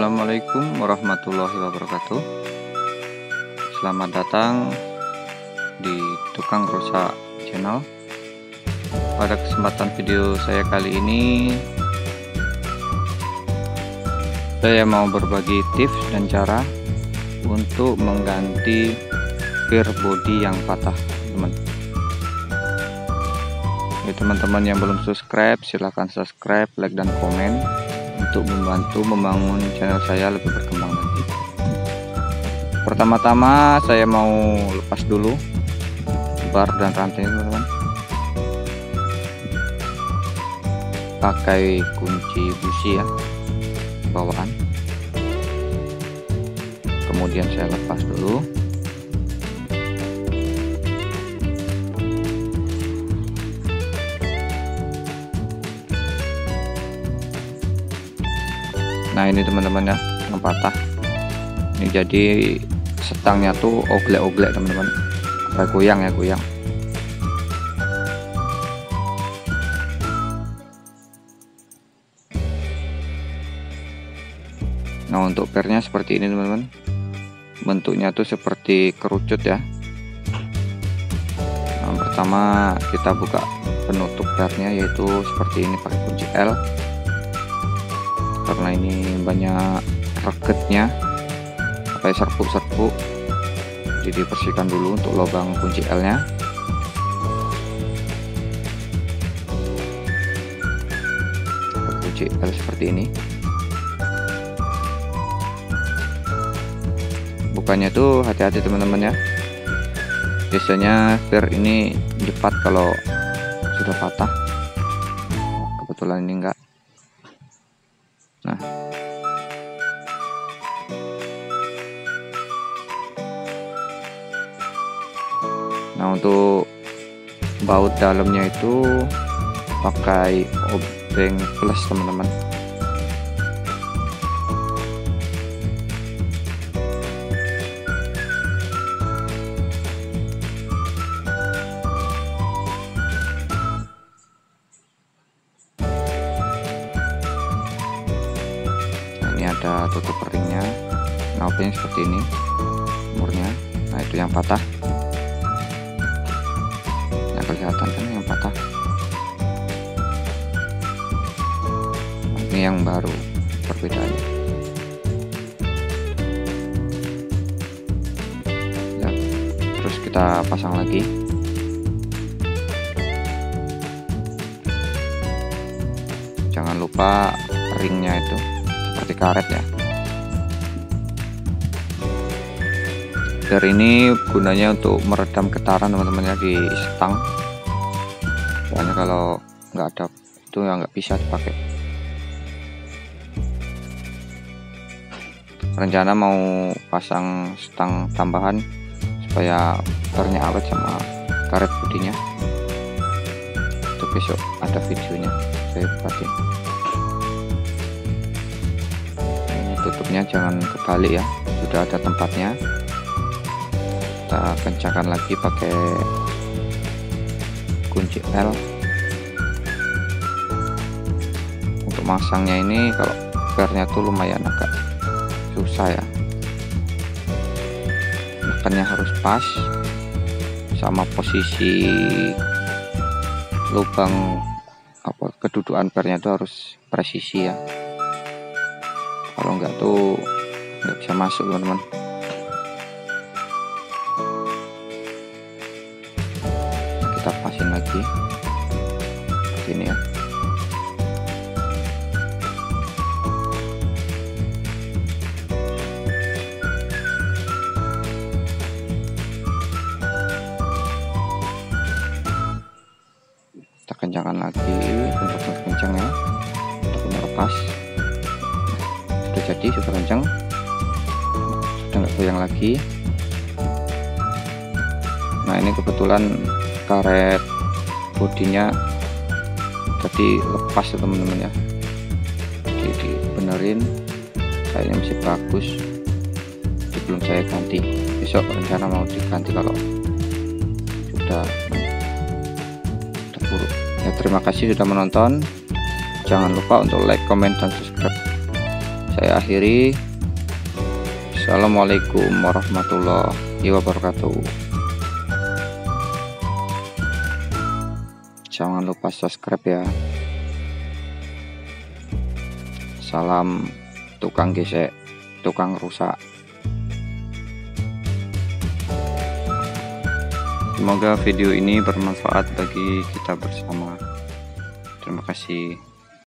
Assalamualaikum warahmatullahi wabarakatuh. Selamat datang di Tukang Rusak Channel. Pada kesempatan video saya kali ini, saya mau berbagi tips dan cara untuk mengganti gear body yang patah, teman. Teman-teman yang belum subscribe, silahkan subscribe, like, dan komen untuk membantu membangun channel saya lebih berkembang lagi. Pertama-tama saya mau lepas dulu bar dan rantai, teman-teman. Pakai kunci busi ya, bawaan. Kemudian saya lepas dulu. Nah, ini teman-teman ya, yang patah. Ini jadi setangnya tuh oglek-oglek, teman-teman. Kayak goyang ya, goyang. Nah, untuk pernya seperti ini, teman-teman. Bentuknya tuh seperti kerucut ya. Nah, pertama kita buka penutup pernya, yaitu seperti ini, pakai kunci L. Karena ini banyak reketnya, pakai serpu-serpu, jadi bersihkan dulu untuk lubang kunci L nya. Kunci L seperti ini. Bukannya tuh hati-hati, teman-teman ya, biasanya per ini cepat kalau sudah patah. Kebetulan ini enggak. Nah, untuk baut dalamnya itu pakai obeng plus, teman-teman. Nah, ini ada tutup ringnya. Nah, obengnya seperti ini umurnya. Nah, itu yang patah. Kelihatan kan yang patah. Ini yang baru, perbedaannya ya. Terus kita pasang lagi. Jangan lupa ringnya itu seperti karet ya. Gear ini gunanya untuk meredam getaran, teman-teman ya, di stang. Soalnya kalau nggak ada itu ya nggak bisa dipakai. Rencana mau pasang stang tambahan supaya gearnya awet sama karet bodinya. Itu besok ada videonya, saya buatin. Ini tutupnya jangan kebalik ya, sudah ada tempatnya. Kita kencangkan lagi pakai kunci L. Untuk masangnya ini kalau pernya tuh lumayan agak susah ya, tekannya harus pas sama posisi lubang kedudukan pernya itu harus presisi ya. Kalau enggak tuh nggak bisa masuk, teman-teman. Kita pasin lagi seperti ini ya. Kita kencangkan lagi untuk kencang ya, untuk melepas. Sudah jadi, sudah kencang, sudah nggak goyang lagi. Nah, ini kebetulan karet bodinya tadi lepas ya, teman-teman ya. Jadi benerin, kayaknya masih bagus. Sebelum saya ganti, besok rencana mau diganti kalau sudah buruk ya. Terima kasih sudah menonton. Jangan lupa untuk like, comment, dan subscribe. saya akhiri. Assalamualaikum warahmatullahi wabarakatuh. Jangan lupa subscribe ya. Salam tukang gesek, tukang rusak. Semoga video ini bermanfaat bagi kita bersama. Terima kasih.